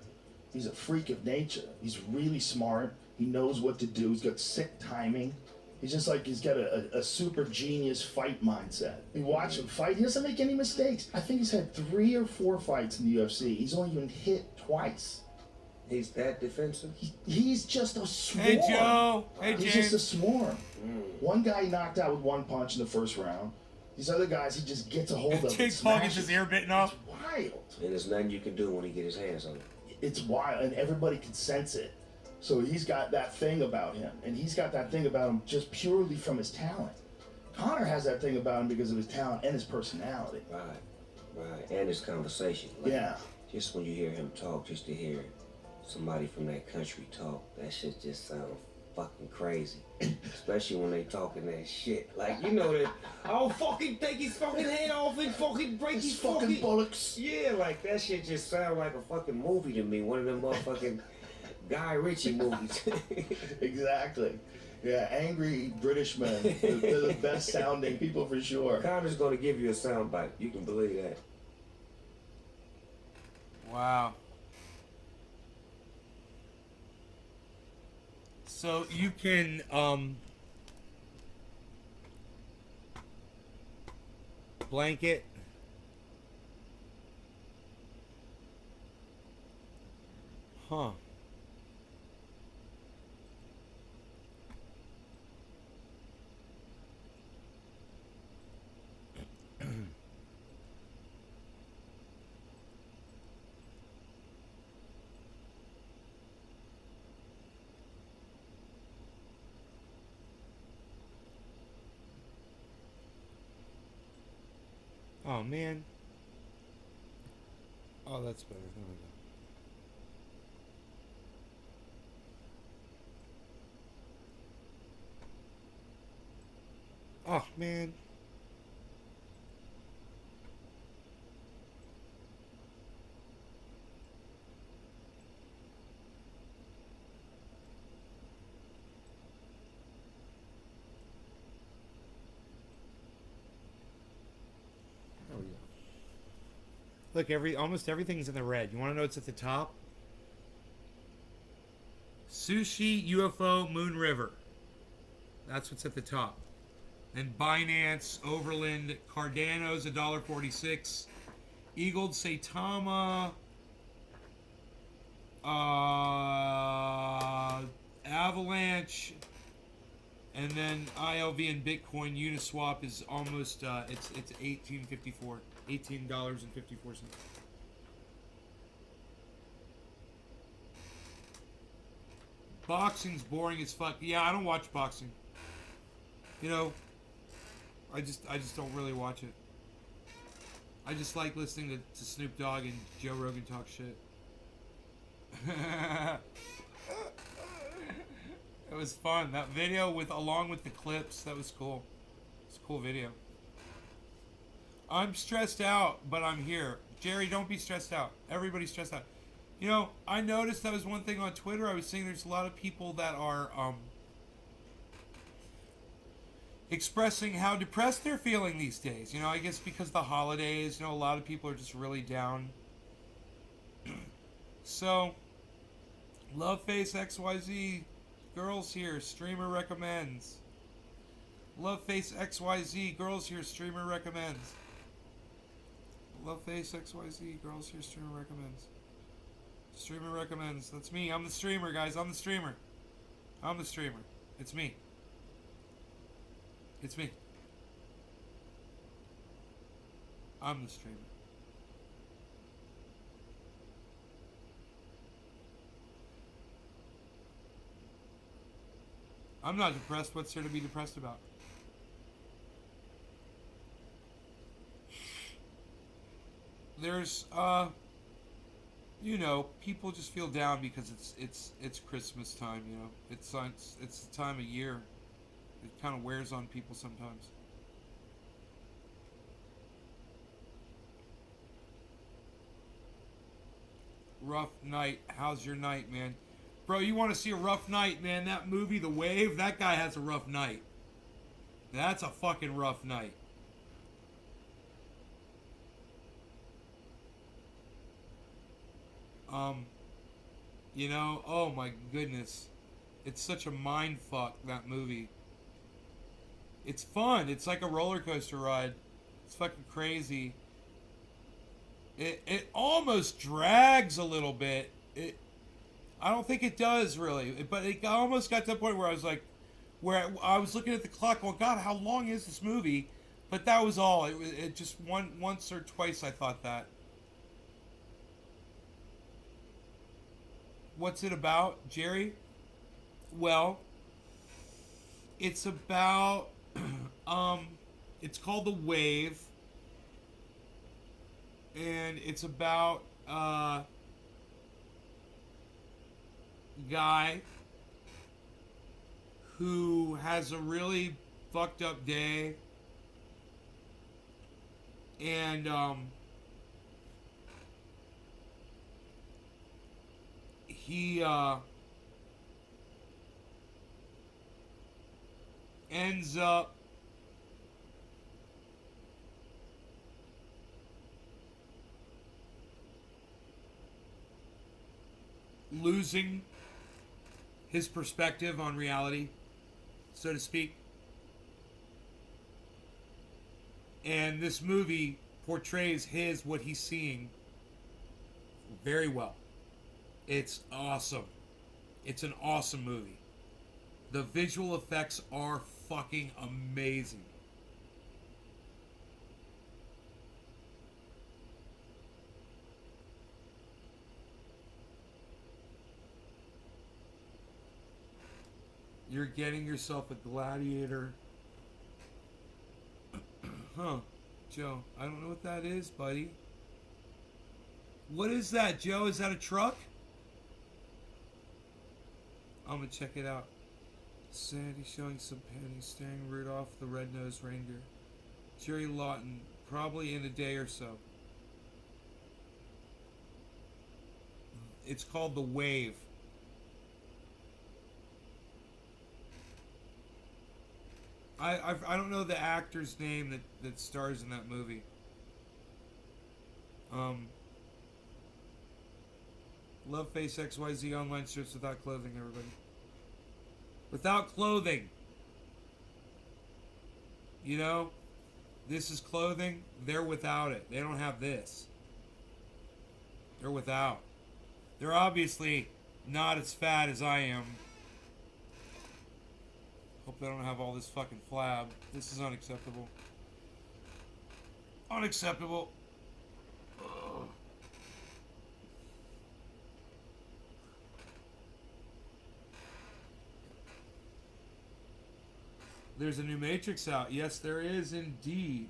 Speaker 5: He's a freak of nature. He's really smart. He knows what to do. He's got sick timing. He's just like, he's got a super genius fight mindset. You watch him fight, he doesn't make any mistakes. I think he's had 3 or 4 fights in the UFC. He's only been hit twice.
Speaker 6: He's that defensive?
Speaker 5: He's just a swarm.
Speaker 2: Hey, Joe. Hey,
Speaker 5: He's just a
Speaker 2: James.
Speaker 5: swarm. One guy he knocked out with 1 punch in the first round. These other guys, he just gets a hold of.
Speaker 2: Jake Paul gets his ear bitten off.
Speaker 5: It's wild.
Speaker 6: And there's nothing you can do when he get his hands on it.
Speaker 5: It's wild, and everybody can sense it. So he's got that thing about him, and he's got that thing about him just purely from his talent. Connor has that thing about him because of his talent and his personality.
Speaker 6: Right. And his conversation. Like,
Speaker 5: Yeah.
Speaker 6: Just when you hear him talk, just to hear somebody from that country talk, that shit just sounds fucking crazy. Especially when they talking that shit. Like, you know that, I'll fucking take his fucking head off and fucking break his
Speaker 5: fucking bullocks.
Speaker 6: Yeah, like that shit just sound like a fucking movie to me. One of them motherfucking Guy Ritchie movies.
Speaker 5: Exactly. Yeah, angry British men. They're the best sounding people for sure.
Speaker 6: Connor's gonna give you a soundbite. You can believe that.
Speaker 2: Wow. So you can blanket. Huh. Oh man. Oh, that's better. There we go. Oh man. Look, almost everything's in the red. You want to know what's at the top? Sushi, UFO, Moon River. That's what's at the top. Then Binance, Overland, Cardano's $1.46. Eagled Saitama. Avalanche. And then ILV and Bitcoin Uniswap is almost it's $18.54. $18.54. Boxing's boring as fuck. Yeah, I don't watch boxing. You know, I just don't really watch it. I just like listening to Snoop Dogg and Joe Rogan talk shit. It was fun. That video along with the clips, that was cool. It's a cool video. I'm stressed out, but I'm here. Jerry, don't be stressed out. Everybody's stressed out. You know, I noticed that was one thing on Twitter. I was seeing there's a lot of people that are expressing how depressed they're feeling these days. You know, I guess because the holidays, you know, a lot of people are just really down. So, Loveface XYZ, girls here, streamer recommends. Loveface XYZ, girls here, streamer recommends. Loveface XYZ, girls here, streamer recommends. Streamer recommends. That's me. I'm the streamer, guys. I'm the streamer. I'm the streamer. It's me. It's me. I'm the streamer. I'm not depressed. What's there to be depressed about? There's you know, people just feel down because it's Christmas time, you know. It's the time of year. It kind of wears on people sometimes. Rough night. How's your night, man? Bro, you want to see a rough night, man? That movie, The Wave, that guy has a rough night. That's a fucking rough night. You know, oh my goodness. It's such a mind fuck, that movie. It's fun. It's like a roller coaster ride. It's fucking crazy. It almost drags a little bit. I don't think it does really, but it almost got to the point where I was like, where I was looking at the clock, going, God, how long is this movie? But that was all. It just once or twice I thought that. What's it about, Jerry? Well, it's about It's called The Wave, and it's about a guy who has a really fucked up day, and he ends up losing his perspective on reality, so to speak. And this movie portrays what he's seeing very well. It's awesome. It's an awesome movie. The visual effects are fucking amazing. You're getting yourself a gladiator. Huh, Joe, I don't know what that is, buddy. What is that, Joe? Is that a truck? I'm gonna check it out. Sandy showing some panties, staring Rudolph the red-nosed reindeer. Jerry Lawton, probably in a day or so. It's called The Wave. I don't know the actor's name that stars in that movie. Love Face XYZ online strips without clothing, everybody. Without clothing. You know, this is clothing. They're without it. They don't have this. They're without. They're obviously not as fat as I am. Hope they don't have all this fucking flab. This is unacceptable. Unacceptable. Ugh. There's a new Matrix out. Yes, there is indeed.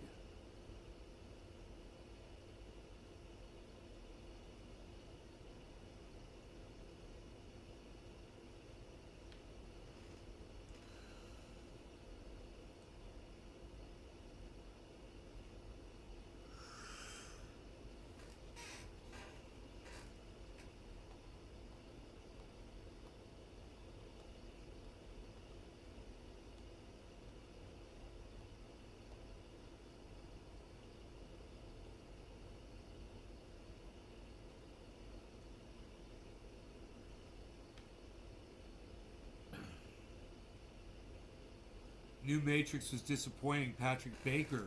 Speaker 2: New Matrix was disappointing. Patrick Baker.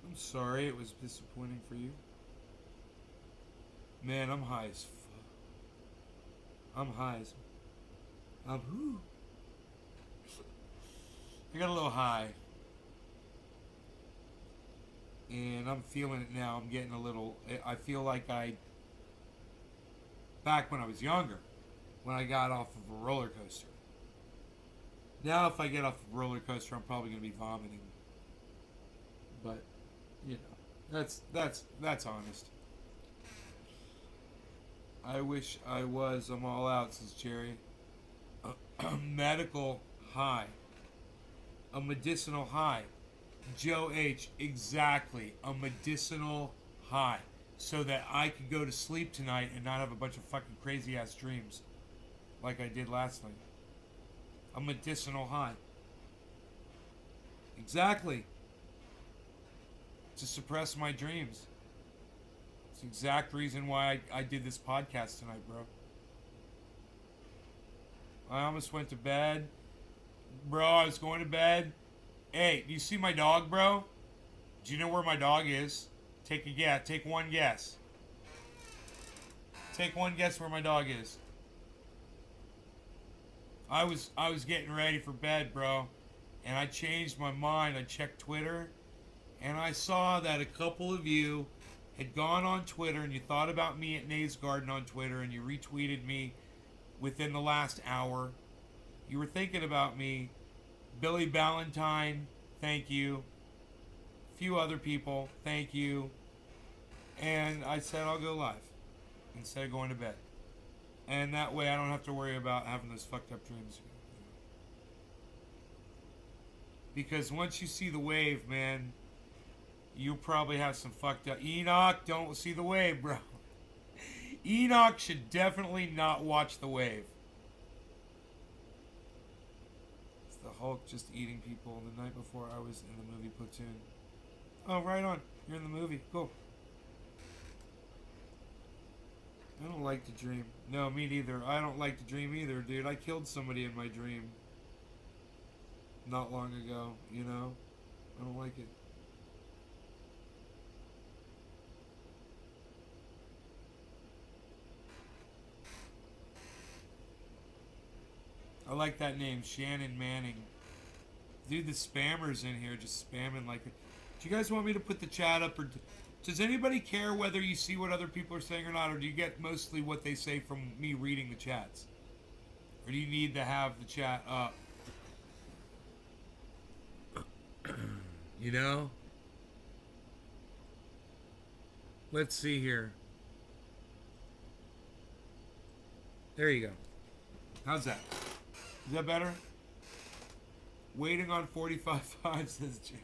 Speaker 2: I'm sorry it was disappointing for you. Man, I'm high as fuck. I'm high as... whoo. I got a little high. And I'm feeling it now. I'm getting a little... I feel like back when I was younger, when I got off of a roller coaster. Now if I get off of a roller coaster, I'm probably going to be vomiting. But, you know, that's honest. I wish I was. I'm all out, says Jerry. Medical high. A medicinal high. Joe H. Exactly. A medicinal high. So that I could go to sleep tonight and not have a bunch of fucking crazy ass dreams. Like I did last night. A medicinal high. Exactly. To suppress my dreams. It's the exact reason why I did this podcast tonight, bro. I almost went to bed. Bro, I was going to bed. Hey, do you see my dog, bro? Do you know where my dog is? Take a guess. Take one guess. Take one guess where my dog is. I was getting ready for bed, bro. And I changed my mind. I checked Twitter. And I saw that a couple of you had gone on Twitter and you thought about me at Nays Garden on Twitter and you retweeted me within the last hour. You were thinking about me. Billy Ballantyne, thank you. A few other people, thank you. And I said I'll go live instead of going to bed. And that way I don't have to worry about having those fucked up dreams. Because once you see the wave, man, you'll probably have some fucked up. Enoch, don't see the wave, bro. Enoch should definitely not watch the wave. It's the Hulk just eating people the night before I was in the movie Platoon. Oh, right on. You're in the movie. Cool. I don't like to dream. No, me neither. I don't like to dream either, dude. I killed somebody in my dream not long ago, you know? I don't like it. I like that name, Shannon Manning. Dude, the spammers in here just spamming like... Do you guys want me to put the chat up, or... Does anybody care whether you see what other people are saying or not, or do you get mostly what they say from me reading the chats? Or do you need to have the chat up? You know? Let's see here. There you go. How's that? Is that better? Waiting on 45.5 says Jim.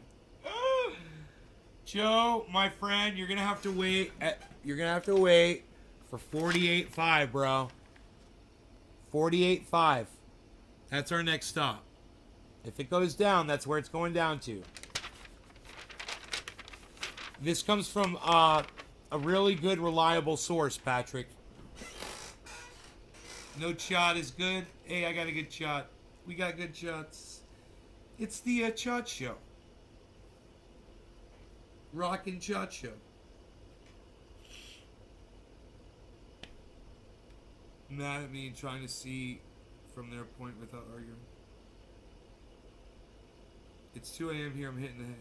Speaker 2: Joe, my friend, you're gonna have to wait. You're gonna have to wait for 48.5, bro. 48.5. That's our next stop. If it goes down, that's where it's going down to. This comes from a really good, reliable source, Patrick. No shot is good. Hey, I got a good shot. We got good shots. It's the Chot Show. Rockin' Chot Show. Mad at me trying to see from their point without arguing. It's 2 a.m. here. I'm hitting the head.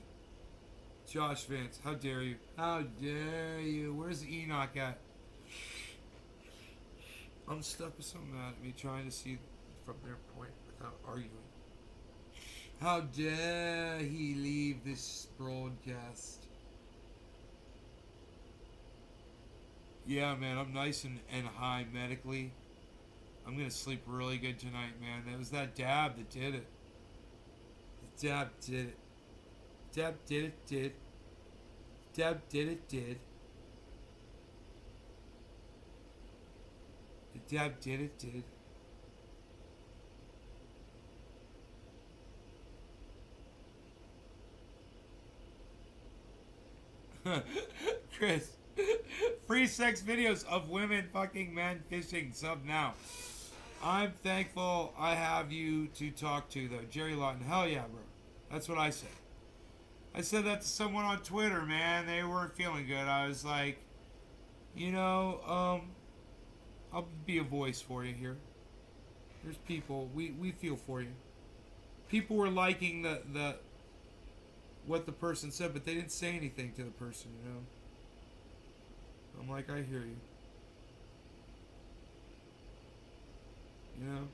Speaker 2: Josh Vance, how dare you? How dare you? Where's Enoch at? I'm stuck with so mad at me trying to see from their point without arguing. How dare he leave this broadcast? Yeah, man, I'm nice and high medically. I'm gonna sleep really good tonight, man. It was that dab that did it. The dab did it. Dab did it, did. Dab did it, did. The dab did it, did. Chris, free sex videos of women fucking men fishing. Sub now. I'm thankful I have you to talk to, though. Jerry Lawton. Hell yeah, bro. That's what I said. I said that to someone on Twitter, man. They weren't feeling good. I was like, you know, I'll be a voice for you here. There's people. We feel for you. People were liking the what the person said, but they didn't say anything to the person, you know. I'm like, I hear you. You know?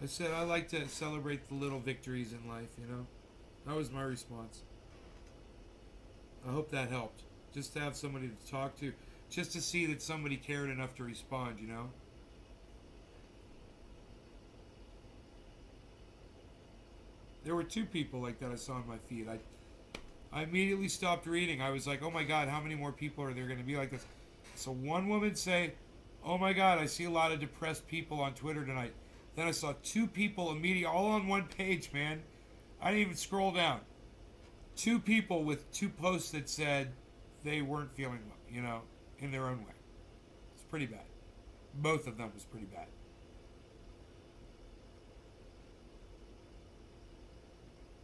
Speaker 2: I said I like to celebrate the little victories in life, you know? That was my response. I hope that helped. Just to have somebody to talk to. Just to see that somebody cared enough to respond, you know? There were 2 people like that I saw on my feed. I immediately stopped reading. I was like, oh my God, how many more people are there going to be like this? So one woman say, oh my God, I see a lot of depressed people on Twitter tonight. Then I saw 2 people immediately, all on one page, man. I didn't even scroll down. 2 people with 2 posts that said they weren't feeling well, you know, in their own way. It's pretty bad. Both of them was pretty bad.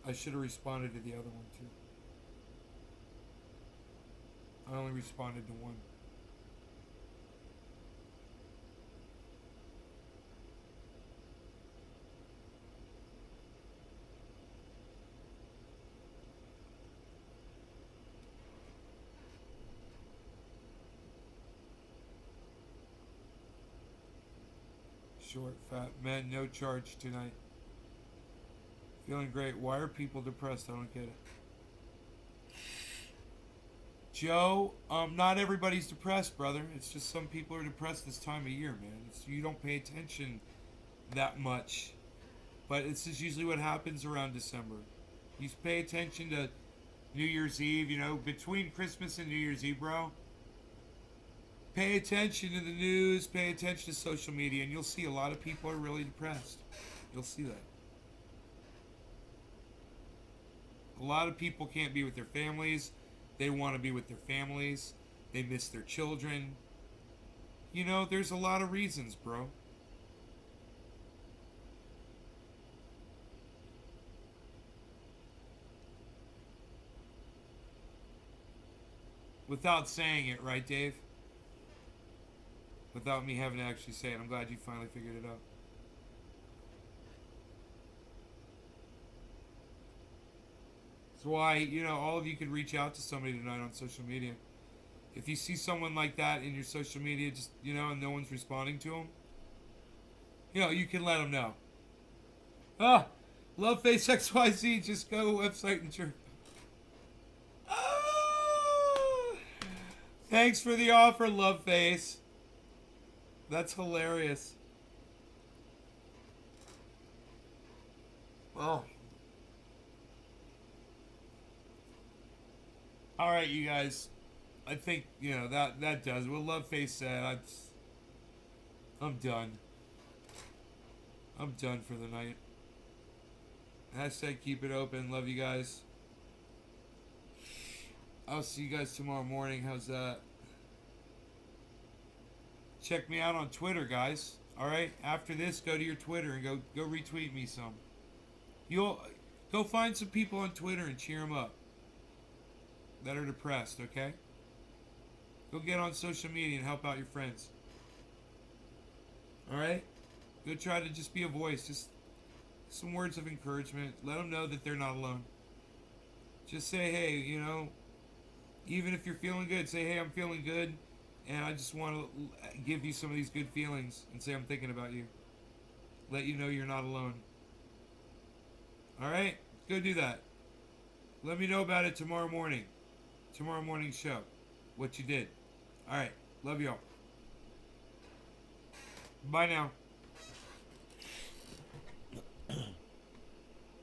Speaker 2: I should have responded to the other one too. I only responded to one. Short, fat men, no charge tonight. Feeling great. Why are people depressed? I don't get it. Joe, not everybody's depressed, brother. It's just some people are depressed this time of year, man. You don't pay attention that much. But this is usually what happens around December. You pay attention to New Year's Eve, between Christmas and New Year's Eve, bro. Pay attention to the news, pay attention to social media, and you'll see a lot of people are really depressed. You'll see that. A lot of people can't be with their families. They want to be with their families. They miss their children. There's a lot of reasons, bro. Without saying it, right, Dave? Without me having to actually say it. I'm glad you finally figured it out. That's why, all of you could reach out to somebody tonight on social media. If you see someone like that in your social media, just, and no one's responding to them, you can let them know. Loveface XYZ, just go to the website and check. Thanks for the offer, Loveface. That's hilarious. Oh. All right, you guys. I think, that does. What Loveface said, I'm done. I'm done for the night. Hashtag keep it open. Love you guys. I'll see you guys tomorrow morning. How's that? Check me out on Twitter, guys. Alright? After this, go to your Twitter and go retweet me some. You'll go find some people on Twitter and cheer them up that are depressed, okay? Go get on social media and help out your friends. Alright? Go try to just be a voice. Just some words of encouragement. Let them know that they're not alone. Just say, hey, even if you're feeling good, say, hey, I'm feeling good, and I just want to give you some of these good feelings and say I'm thinking about you. Let you know you're not alone. Alright? Go do that. Let me know about it tomorrow morning. Tomorrow morning's show. What you did. Alright. Love y'all. Bye now.